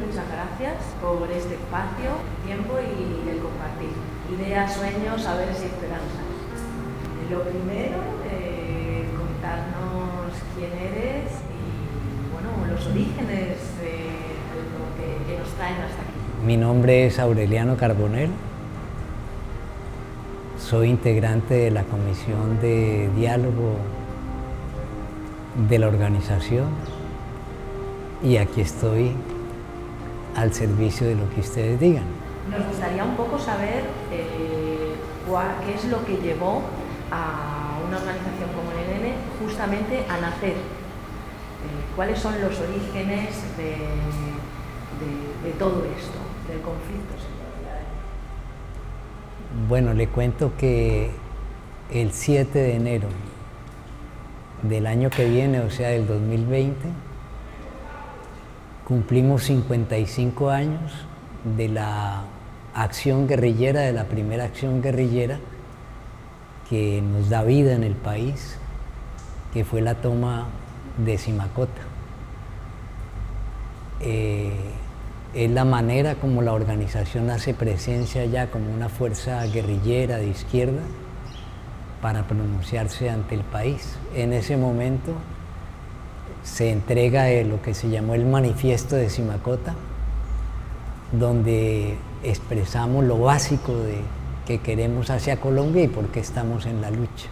Muchas gracias por este espacio, tiempo y el compartir. Ideas, sueños, saberes y esperanzas. Lo primero, contarnos quién eres y bueno, los orígenes de lo que nos traen hasta aquí. Mi nombre es Aureliano Carbonell. Soy integrante de la Comisión de Diálogo de la organización y aquí estoy al servicio de lo que ustedes digan. Nos gustaría un poco saber qué es lo que llevó a una organización como el ENN justamente a nacer. ¿Cuáles son los orígenes de todo esto, del conflicto? Bueno, le cuento que el 7 de enero del año que viene, o sea, del 2020, cumplimos 55 años de la acción guerrillera, de la primera acción guerrillera que nos da vida en el país, que fue la toma de Simacota. Es la manera como la organización hace presencia ya como una fuerza guerrillera de izquierda para pronunciarse ante el país. En ese momento se entrega lo que se llamó el Manifiesto de Simacota, donde expresamos lo básico de que queremos hacia Colombia y por qué estamos en la lucha.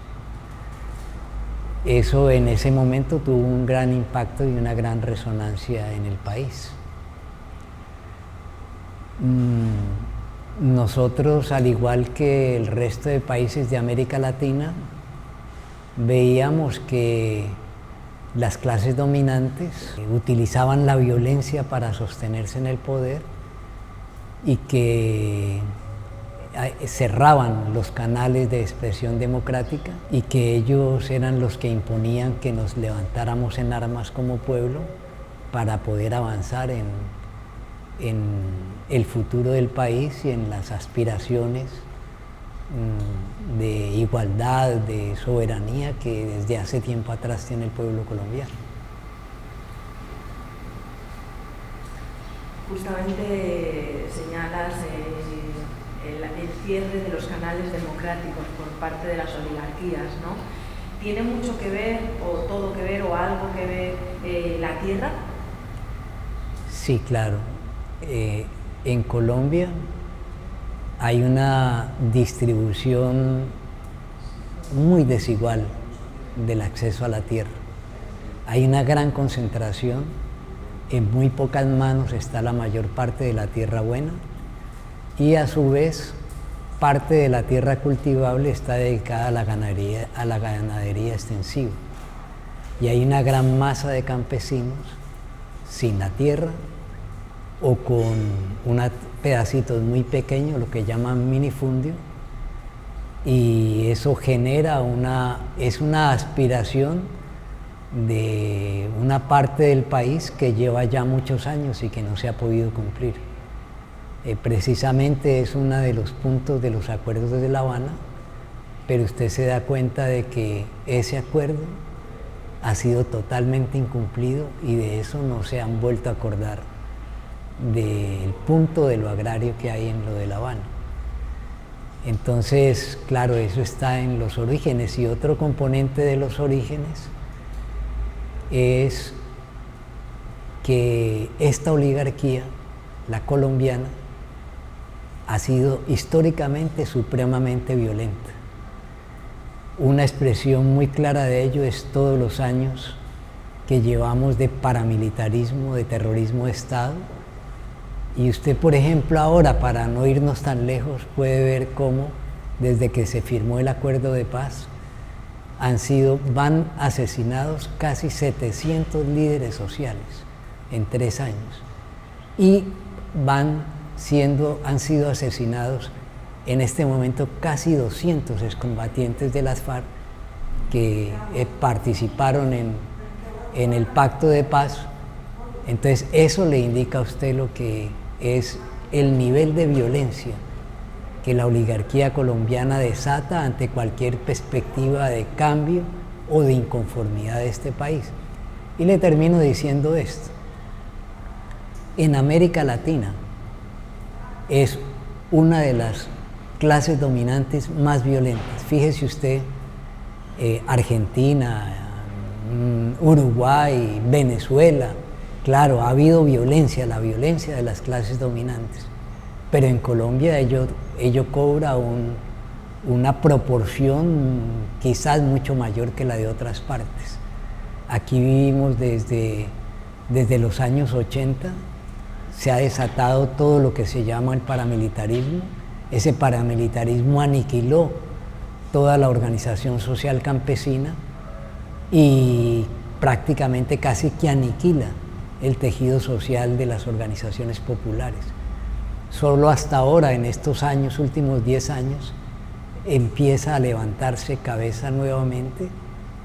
Eso en ese momento tuvo un gran impacto y una gran resonancia en el país. Nosotros, al igual que el resto de países de América Latina, veíamos que las clases dominantes utilizaban la violencia para sostenerse en el poder y que cerraban los canales de expresión democrática y que ellos eran los que imponían que nos levantáramos en armas como pueblo para poder avanzar en el futuro del país y en las aspiraciones de igualdad, de soberanía que desde hace tiempo atrás tiene el pueblo colombiano. Justamente señalas el cierre de los canales democráticos por parte de las oligarquías, ¿no? ¿Tiene mucho que ver, o todo que ver, o algo que ver la tierra? Sí, claro. En Colombia hay una distribución muy desigual del acceso a la tierra. Hay una gran concentración, en muy pocas manos está la mayor parte de la tierra buena y a su vez parte de la tierra cultivable está dedicada a la ganadería extensiva. Y hay una gran masa de campesinos sin la tierra o con unos pedacitos muy pequeños, lo que llaman minifundio, y eso genera una aspiración de una parte del país que lleva ya muchos años y que no se ha podido cumplir. Precisamente es uno de los puntos de los acuerdos de La Habana, pero usted se da cuenta de que ese acuerdo ha sido totalmente incumplido y de eso no se han vuelto a acordar, del punto de lo agrario que hay en lo de La Habana. Entonces, claro, eso está en los orígenes, y otro componente de los orígenes es que esta oligarquía, la colombiana, ha sido históricamente supremamente violenta. Una expresión muy clara de ello es todos los años que llevamos de paramilitarismo, de terrorismo de Estado. Y usted, por ejemplo, ahora, para no irnos tan lejos, puede ver cómo desde que se firmó el acuerdo de paz van asesinados casi 700 líderes sociales en 3 años y han sido asesinados en este momento casi 200 excombatientes de las FARC que participaron en el pacto de paz. Entonces eso le indica a usted lo que es el nivel de violencia que la oligarquía colombiana desata ante cualquier perspectiva de cambio o de inconformidad de este país. Y le termino diciendo esto: en América Latina es una de las clases dominantes más violentas. Fíjese usted, Argentina, Uruguay, Venezuela, claro, ha habido violencia, la violencia de las clases dominantes, pero en Colombia ello cobra una proporción quizás mucho mayor que la de otras partes. Aquí vivimos desde los años 80, se ha desatado todo lo que se llama el paramilitarismo. Ese paramilitarismo aniquiló toda la organización social campesina y prácticamente casi que aniquila el tejido social de las organizaciones populares. Solo hasta ahora, en estos años, últimos 10 años, empieza a levantarse cabeza nuevamente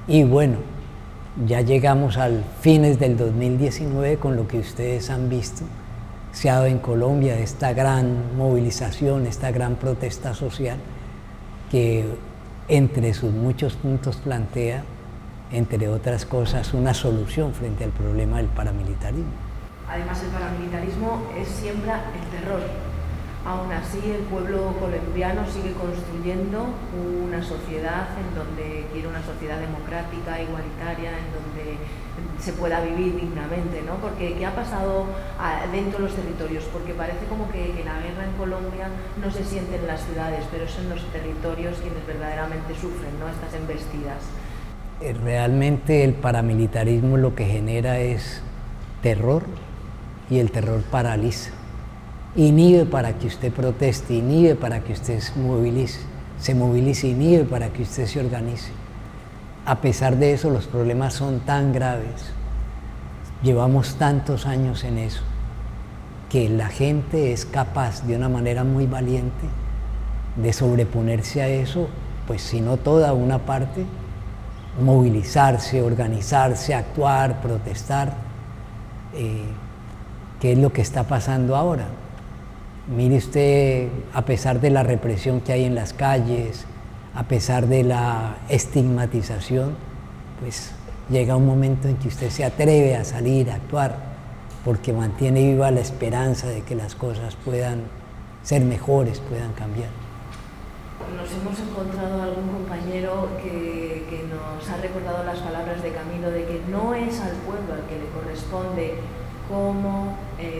y bueno, ya llegamos al fines del 2019 con lo que ustedes han visto. Se ha dado en Colombia esta gran movilización, esta gran protesta social que entre sus muchos puntos plantea, entre otras cosas, una solución frente al problema del paramilitarismo. Además, el paramilitarismo siembra el terror. Aún así, el pueblo colombiano sigue construyendo una sociedad en donde quiere una sociedad democrática, igualitaria, en donde se pueda vivir dignamente, ¿no? Porque ¿qué ha pasado dentro de los territorios? Porque parece como que la guerra en Colombia no se siente en las ciudades, pero son los territorios quienes verdaderamente sufren, ¿no?, estas embestidas. Realmente el paramilitarismo lo que genera es terror y el terror paraliza. Inhibe para que usted proteste, inhibe para que usted se movilice, inhibe para que usted se organice. A pesar de eso, los problemas son tan graves, llevamos tantos años en eso, que la gente es capaz de una manera muy valiente de sobreponerse a eso, pues si no toda, una parte, movilizarse, organizarse, actuar, protestar, ¿qué es lo que está pasando ahora? Mire usted, a pesar de la represión que hay en las calles, a pesar de la estigmatización, pues llega un momento en que usted se atreve a salir, a actuar, porque mantiene viva la esperanza de que las cosas puedan ser mejores, puedan cambiar. Nos hemos encontrado algún compañero que nos ha recordado las palabras de Camilo de que no es al pueblo al que le corresponde cómo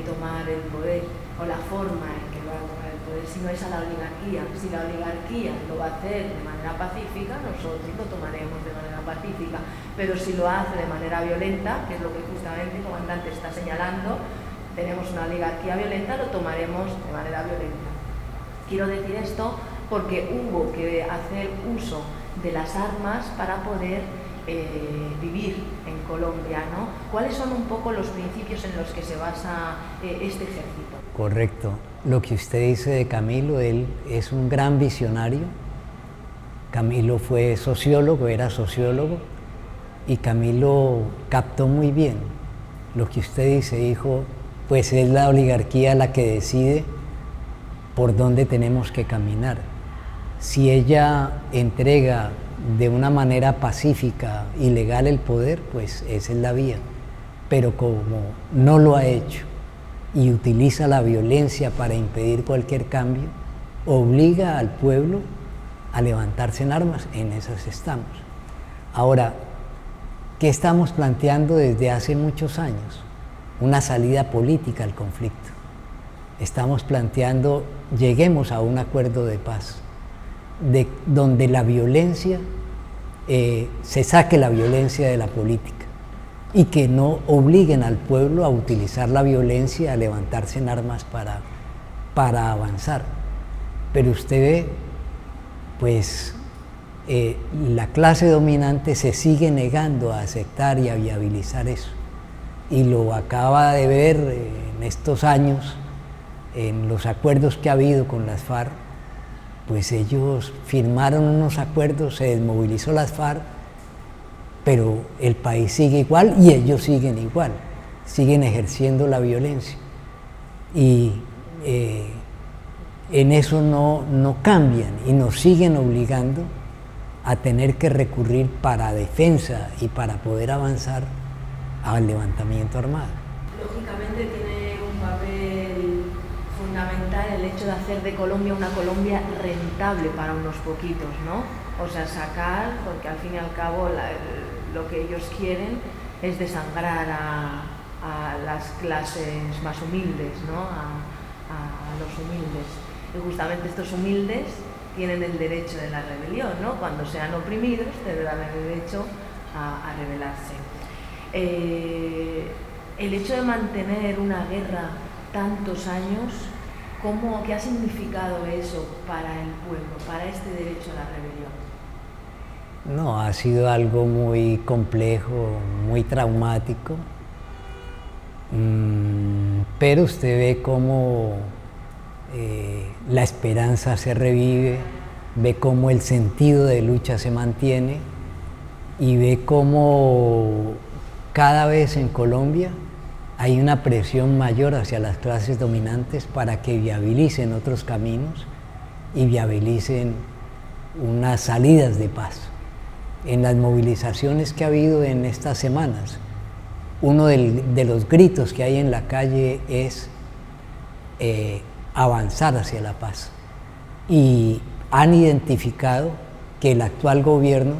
tomar el poder o la forma en que va a tomar el poder, sino es a la oligarquía. Si la oligarquía lo va a hacer de manera pacífica, nosotros lo tomaremos de manera pacífica, pero si lo hace de manera violenta, que es lo que justamente el comandante está señalando, tenemos una oligarquía violenta, lo tomaremos de manera violenta. Quiero decir esto porque hubo que hacer uso de las armas para poder vivir en Colombia, ¿no? ¿Cuáles son un poco los principios en los que se basa este ejército? Correcto. Lo que usted dice de Camilo, él es un gran visionario. Camilo fue sociólogo, era sociólogo, y Camilo captó muy bien lo que usted dice, dijo, pues es la oligarquía la que decide por dónde tenemos que caminar. Si ella entrega de una manera pacífica y legal el poder, pues esa es la vía. Pero como no lo ha hecho y utiliza la violencia para impedir cualquier cambio, obliga al pueblo a levantarse en armas. En esas estamos. Ahora, ¿qué estamos planteando desde hace muchos años? Una salida política al conflicto. Estamos planteando, lleguemos a un acuerdo de paz, donde la violencia, se saque la violencia de la política y que no obliguen al pueblo a utilizar la violencia, a levantarse en armas para avanzar. Pero usted ve, pues la clase dominante se sigue negando a aceptar y a viabilizar eso. Y lo acaba de ver en estos años, en los acuerdos que ha habido con las FARC. Pues ellos firmaron unos acuerdos, se desmovilizó las FARC, pero el país sigue igual y ellos siguen igual, siguen ejerciendo la violencia. Y en eso no cambian y nos siguen obligando a tener que recurrir para defensa y para poder avanzar al levantamiento armado. Lógicamente tiene un era el hecho de hacer de Colombia una Colombia rentable para unos poquitos, ¿no? O sea, sacar, porque al fin y al cabo lo que ellos quieren es desangrar a las clases más humildes, ¿no? A los humildes. Y justamente estos humildes tienen el derecho de la rebelión, ¿no? Cuando sean oprimidos tendrán el derecho a rebelarse. El hecho de mantener una guerra tantos años, ¿qué ha significado eso para el pueblo, para este derecho a la rebelión? No, ha sido algo muy complejo, muy traumático, pero usted ve cómo la esperanza se revive, ve cómo el sentido de lucha se mantiene y ve cómo cada vez en Colombia hay una presión mayor hacia las clases dominantes para que viabilicen otros caminos y viabilicen unas salidas de paz. En las movilizaciones que ha habido en estas semanas, uno de los gritos que hay en la calle es avanzar hacia la paz. Y han identificado que el actual gobierno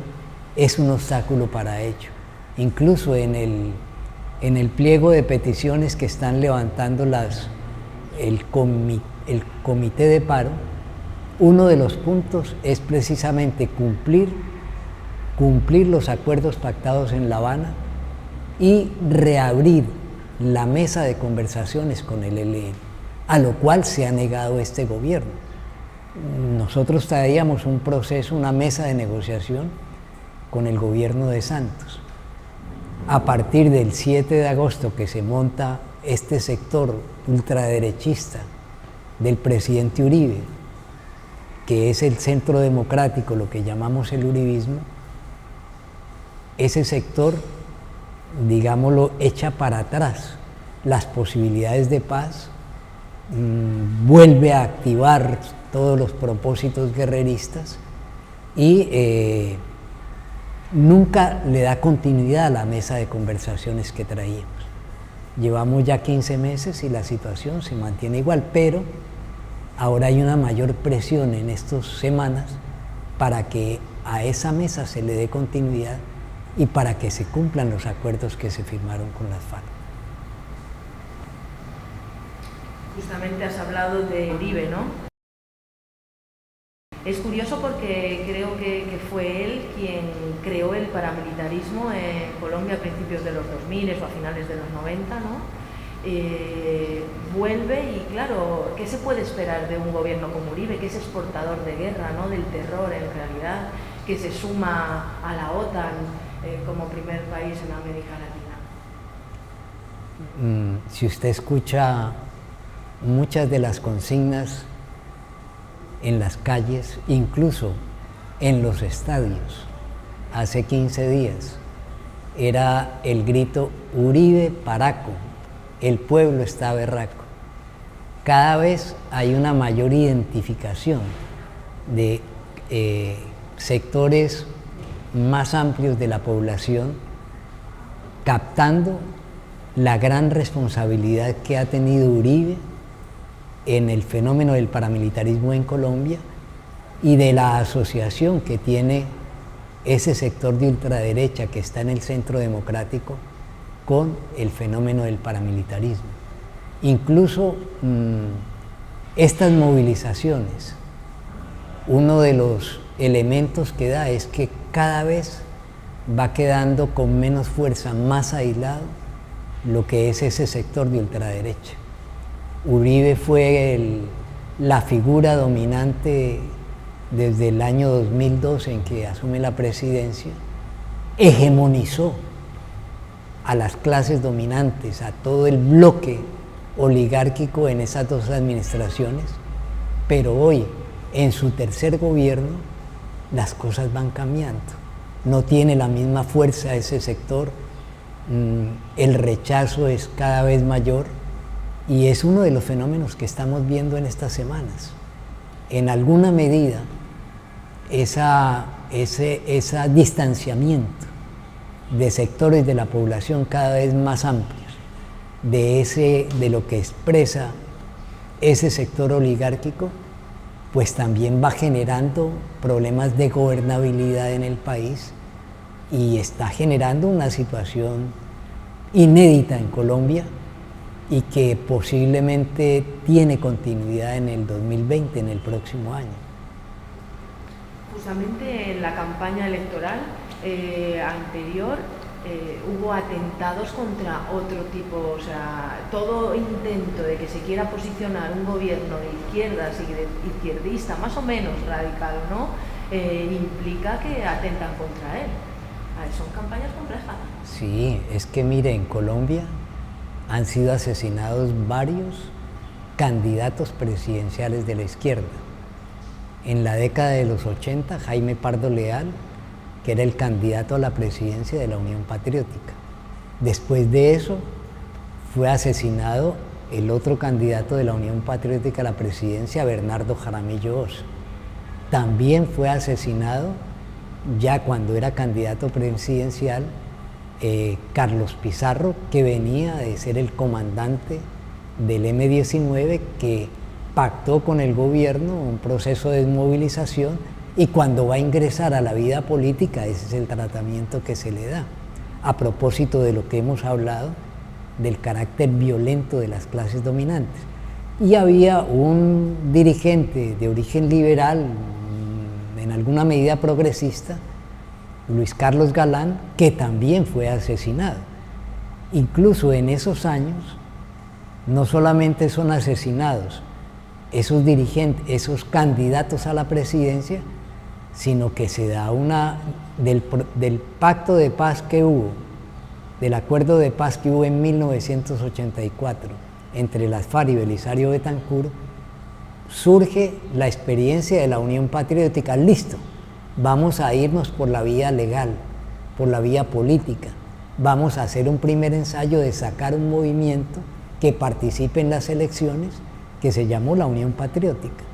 es un obstáculo para ello. Incluso en el pliego de peticiones que están levantando el comité de paro, uno de los puntos es precisamente cumplir los acuerdos pactados en La Habana y reabrir la mesa de conversaciones con el ELN, a lo cual se ha negado este gobierno. Nosotros traíamos un proceso, una mesa de negociación con el gobierno de Santos. A partir del 7 de agosto que se monta este sector ultraderechista del presidente Uribe, que es el centro democrático, lo que llamamos el uribismo, ese sector, digámoslo, echa para atrás las posibilidades de paz, vuelve a activar todos los propósitos guerreristas y nunca le da continuidad a la mesa de conversaciones que traíamos. Llevamos ya 15 meses y la situación se mantiene igual, pero ahora hay una mayor presión en estas semanas para que a esa mesa se le dé continuidad y para que se cumplan los acuerdos que se firmaron con las FARC. Justamente has hablado de Uribe, ¿no? Es curioso porque creo que fue él quien creó el paramilitarismo en Colombia a principios de los 2000 o a finales de los 90, ¿no? Vuelve y claro, ¿qué se puede esperar de un gobierno como Uribe, que es exportador de guerra, ¿no? Del terror en realidad, que se suma a la OTAN como primer país en América Latina? Si usted escucha muchas de las consignas en las calles, incluso en los estadios, hace 15 días, era el grito Uribe Paraco, el pueblo está berraco. Cada vez hay una mayor identificación de sectores más amplios de la población, captando la gran responsabilidad que ha tenido Uribe en el fenómeno del paramilitarismo en Colombia y de la asociación que tiene ese sector de ultraderecha que está en el centro democrático con el fenómeno del paramilitarismo. Incluso estas movilizaciones, uno de los elementos que da es que cada vez va quedando con menos fuerza, más aislado lo que es ese sector de ultraderecha. Uribe fue la figura dominante desde el año 2012 en que asume la presidencia, hegemonizó a las clases dominantes, a todo el bloque oligárquico en esas dos administraciones, pero hoy, en su tercer gobierno, las cosas van cambiando. No tiene la misma fuerza ese sector, el rechazo es cada vez mayor y es uno de los fenómenos que estamos viendo en estas semanas. En alguna medida, ese distanciamiento de sectores de la población cada vez más amplios, de lo que expresa ese sector oligárquico pues también va generando problemas de gobernabilidad en el país y está generando una situación inédita en Colombia y que posiblemente tiene continuidad en el 2020, en el próximo año. Justamente en la campaña electoral anterior hubo atentados contra otro tipo, o sea, todo intento de que se quiera posicionar un gobierno de izquierdas y de izquierdista, más o menos radical, ¿no? Implica que atentan contra él. Son campañas complejas. Sí, es que mire, en Colombia han sido asesinados varios candidatos presidenciales de la izquierda. En la década de los 80, Jaime Pardo Leal, que era el candidato a la presidencia de la Unión Patriótica. Después de eso, fue asesinado el otro candidato de la Unión Patriótica a la presidencia, Bernardo Jaramillo Ossa. También fue asesinado, ya cuando era candidato presidencial, Carlos Pizarro, que venía de ser el comandante del M-19, que pactó con el gobierno un proceso de desmovilización, y cuando va a ingresar a la vida política, ese es el tratamiento que se le da. A propósito de lo que hemos hablado, del carácter violento de las clases dominantes. Y había un dirigente de origen liberal, en alguna medida progresista, Luis Carlos Galán, que también fue asesinado. Incluso en esos años, no solamente son asesinados esos dirigentes, esos candidatos a la presidencia, sino que se da del pacto de paz que hubo, del acuerdo de paz que hubo en 1984 entre las FARC y Belisario Betancur, surge la experiencia de la Unión Patriótica. Listo, vamos a irnos por la vía legal, por la vía política, vamos a hacer un primer ensayo de sacar un movimiento que participe en las elecciones, que se llamó la Unión Patriótica.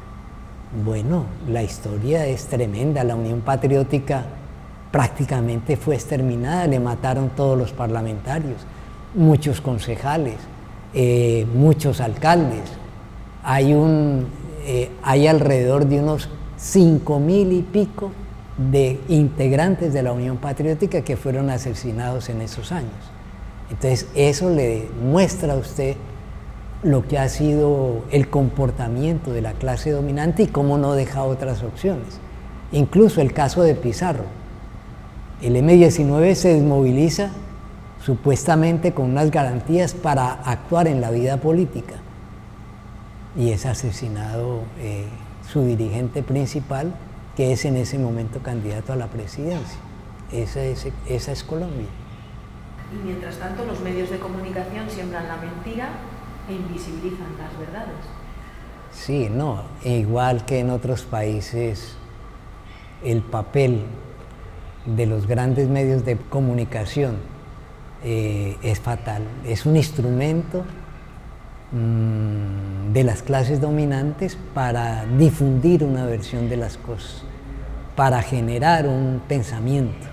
Bueno, la historia es tremenda. La Unión Patriótica prácticamente fue exterminada, le mataron todos los parlamentarios, muchos concejales, muchos alcaldes. Hay alrededor de unos 5.000 y pico de integrantes de la Unión Patriótica que fueron asesinados en esos años. Entonces, eso le muestra a usted lo que ha sido el comportamiento de la clase dominante y cómo no deja otras opciones. Incluso el caso de Pizarro. El M-19 se desmoviliza supuestamente con unas garantías para actuar en la vida política y es asesinado su dirigente principal, que es en ese momento candidato a la presidencia. Esa es Colombia. Y mientras tanto los medios de comunicación siembran la mentira e invisibilizan las verdades. Sí, no, igual que en otros países, el papel de los grandes medios de comunicación es fatal. Es un instrumento de las clases dominantes para difundir una versión de las cosas, para generar un pensamiento.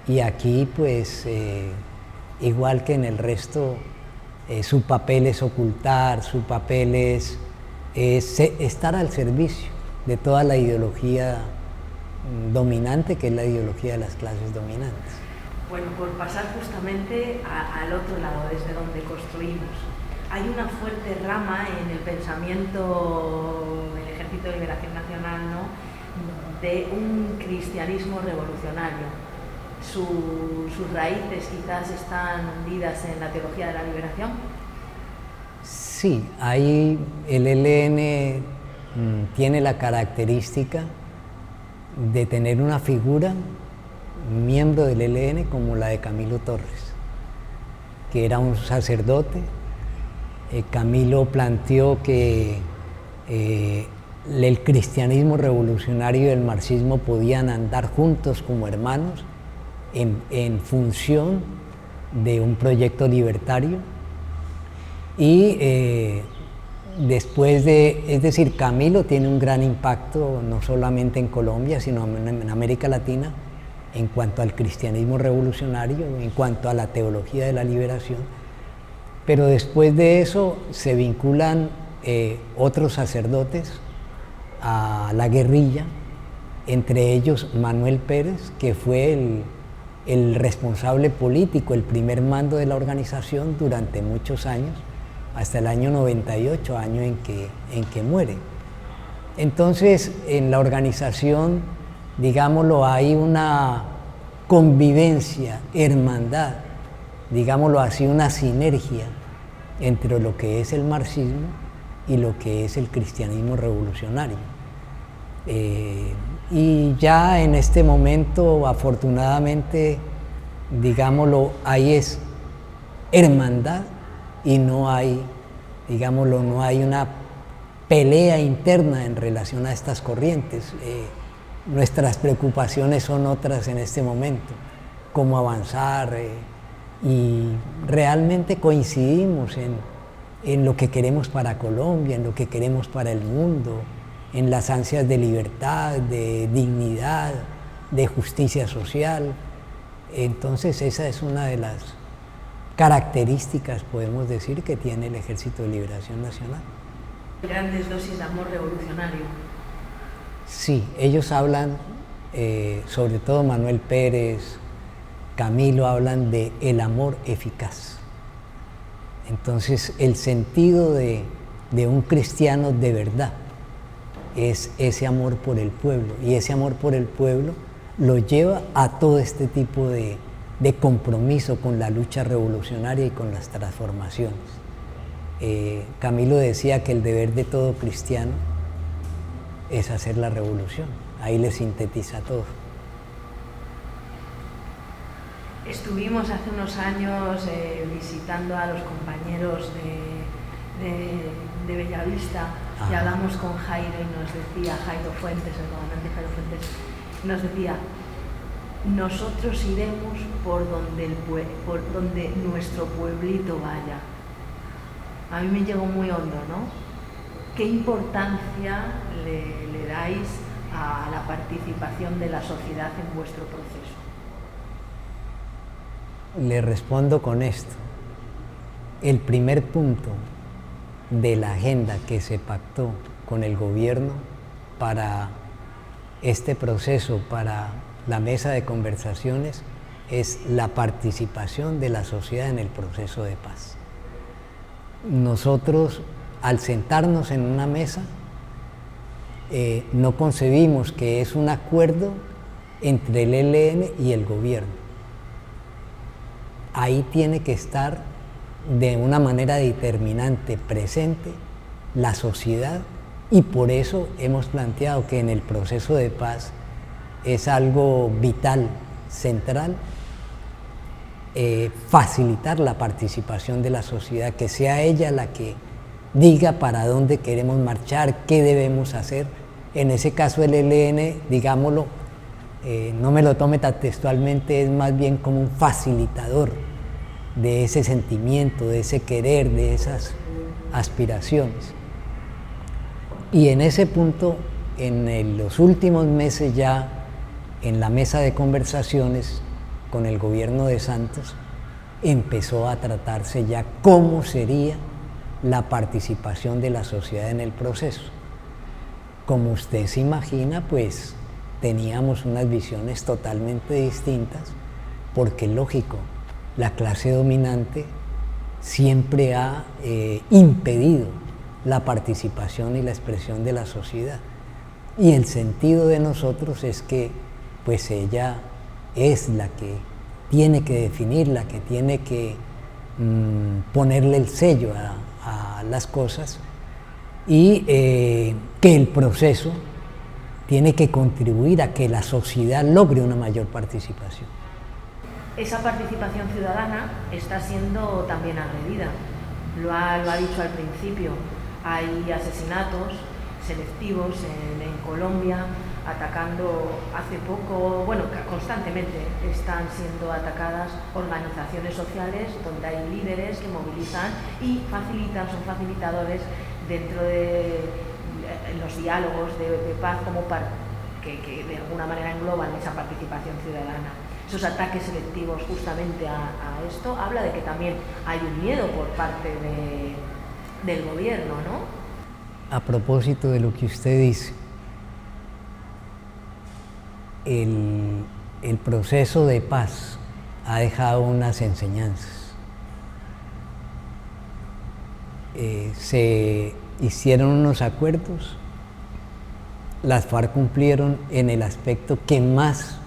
Y aquí, pues, igual que en el resto, su papel es ocultar, su papel es estar al servicio de toda la ideología dominante, que es la ideología de las clases dominantes. Bueno, por pasar justamente al otro lado, desde donde construimos, hay una fuerte rama en el pensamiento del Ejército de Liberación Nacional, ¿no?, de un cristianismo revolucionario. Sus raíces quizás están hundidas en la teología de la liberación. Sí, ahí el ELN tiene la característica de tener una figura, miembro del ELN, como la de Camilo Torres, que era un sacerdote. Camilo planteó que el cristianismo revolucionario y el marxismo podían andar juntos como hermanos en función de un proyecto libertario. Y después es decir, Camilo tiene un gran impacto no solamente en Colombia, sino en América Latina, en cuanto al cristianismo revolucionario, en cuanto a la teología de la liberación. Pero después de eso se vinculan otros sacerdotes a la guerrilla, entre ellos Manuel Pérez, que fue el responsable político, el primer mando de la organización durante muchos años, hasta el año 98, año en que muere. Entonces, en la organización, digámoslo, hay una convivencia, hermandad, digámoslo así, una sinergia entre lo que es el marxismo y lo que es el cristianismo revolucionario. Y ya en este momento, afortunadamente, digámoslo, ahí es hermandad y no hay, digámoslo, no hay una pelea interna en relación a estas corrientes. Nuestras preocupaciones son otras en este momento, cómo avanzar, y realmente coincidimos en lo que queremos para Colombia, en lo que queremos para el mundo, en las ansias de libertad, de dignidad, de justicia social. Entonces esa es una de las características, podemos decir, que tiene el Ejército de Liberación Nacional. Grandes dosis de amor revolucionario. Sí, ellos hablan, sobre todo Manuel Pérez, Camilo, hablan de el amor eficaz. Entonces el sentido de un cristiano de verdad es ese amor por el pueblo, y ese amor por el pueblo lo lleva a todo este tipo de compromiso con la lucha revolucionaria y con las transformaciones. Camilo decía que el deber de todo cristiano es hacer la revolución. Ahí le sintetiza todo. Estuvimos hace unos años visitando a los compañeros de Bellavista. Ajá. Y hablamos con Jairo y nos decía, Jairo Fuentes, el comandante Jairo Fuentes, nos decía: nosotros iremos por donde nuestro pueblito vaya. A mí me llegó muy hondo, ¿no? ¿Qué importancia le dais a la participación de la sociedad en vuestro proceso? Le respondo con esto. El primer punto de la agenda que se pactó con el gobierno para este proceso, para la mesa de conversaciones, es la participación de la sociedad en el proceso de paz. Nosotros, al sentarnos en una mesa, no concebimos que es un acuerdo entre el ELN y el gobierno. Ahí tiene que estar de una manera determinante presente la sociedad, y por eso hemos planteado que en el proceso de paz es algo vital, central, facilitar la participación de la sociedad, que sea ella la que diga para dónde queremos marchar, qué debemos hacer. En ese caso el ELN, digámoslo, no me lo tome tan textualmente, es más bien como un facilitador de ese sentimiento, de ese querer, de esas aspiraciones. Y en ese punto, en los últimos meses ya, en la mesa de conversaciones con el gobierno de Santos, empezó a tratarse ya cómo sería la participación de la sociedad en el proceso. Como usted se imagina, pues teníamos unas visiones totalmente distintas, porque lógico, la clase dominante siempre ha impedido la participación y la expresión de la sociedad. Y el sentido de nosotros es que pues ella es la que tiene que definir, la que tiene que ponerle el sello a las cosas, y que el proceso tiene que contribuir a que la sociedad logre una mayor participación. Esa participación ciudadana está siendo también agredida. Lo ha dicho al principio. Hay asesinatos selectivos en Colombia, atacando hace poco, bueno, constantemente están siendo atacadas organizaciones sociales donde hay líderes que movilizan y son facilitadores dentro de los diálogos de paz, como que de alguna manera engloban esa participación ciudadana. Esos ataques selectivos justamente a esto habla de que también hay un miedo por parte del gobierno, ¿no? a propósito de lo que usted dice, el proceso de paz ha dejado unas enseñanzas. Se hicieron unos acuerdos, las FARC cumplieron en el aspecto que más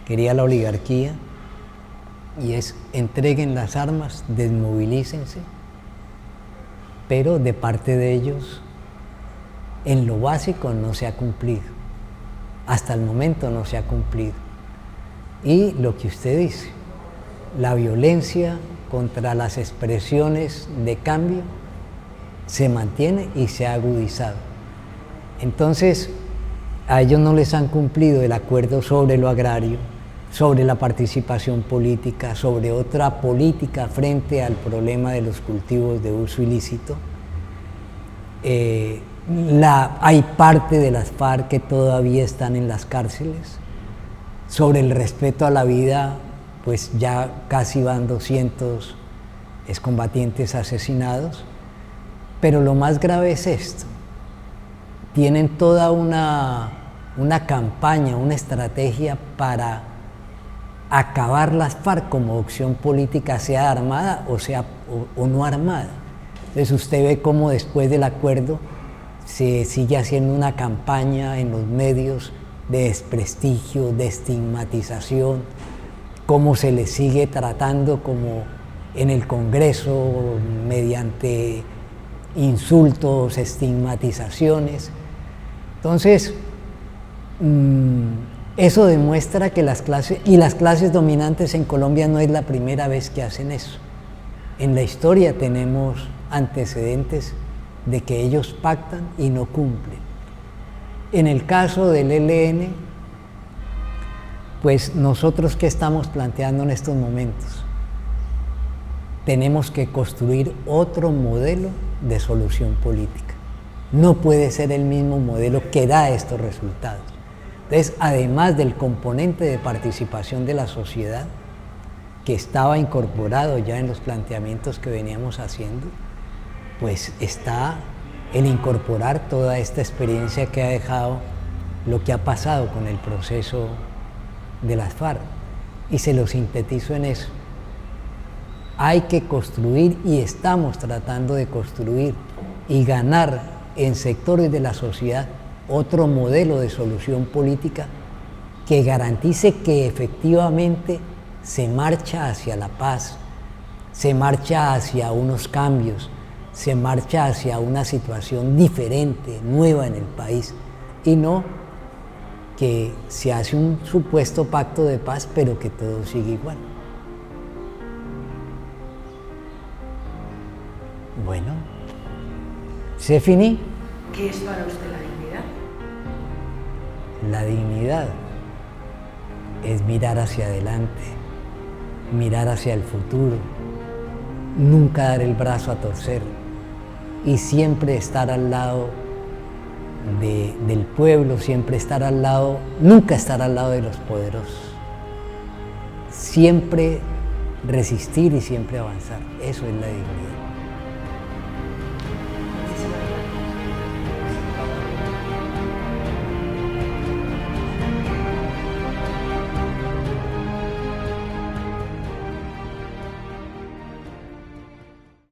quería la oligarquía, y es entreguen las armas, desmovilícense, pero de parte de ellos en lo básico no se ha cumplido, hasta el momento no se ha cumplido. Y lo que usted dice, la violencia contra las expresiones de cambio se mantiene y se ha agudizado. Entonces, a ellos no les han cumplido el acuerdo sobre lo agrario, sobre la participación política, sobre otra política frente al problema de los cultivos de uso ilícito. Hay parte de las FARC que todavía están en las cárceles. Sobre el respeto a la vida, pues ya casi van 200 excombatientes asesinados. Pero lo más grave es esto: tienen toda una campaña, una estrategia para acabar las FARC como opción política, sea armada o no armada. Entonces usted ve cómo después del acuerdo se sigue haciendo una campaña en los medios de desprestigio, de estigmatización, cómo se les sigue tratando como en el Congreso mediante insultos, estigmatizaciones. Entonces, eso demuestra que las clases dominantes en Colombia no es la primera vez que hacen eso. En la historia tenemos antecedentes de que ellos pactan y no cumplen. En el caso del ELN, pues nosotros, ¿qué estamos planteando en estos momentos? Tenemos que construir otro modelo de solución política. No puede ser el mismo modelo que da estos resultados. Entonces, además del componente de participación de la sociedad, que estaba incorporado ya en los planteamientos que veníamos haciendo, pues está el incorporar toda esta experiencia que ha dejado lo que ha pasado con el proceso de las FARC. Y se lo sintetizo en eso. Hay que construir, y estamos tratando de construir y ganar en sectores de la sociedad otro modelo de solución política que garantice que efectivamente se marcha hacia la paz, se marcha hacia unos cambios, se marcha hacia una situación diferente, nueva en el país, y no que se hace un supuesto pacto de paz, pero que todo sigue igual. Bueno, ¿se finí? ¿Qué es para usted la dignidad? La dignidad es mirar hacia adelante, mirar hacia el futuro, nunca dar el brazo a torcer y siempre estar al lado del pueblo, siempre estar al lado, nunca estar al lado de los poderosos, siempre resistir y siempre avanzar. Eso es la dignidad.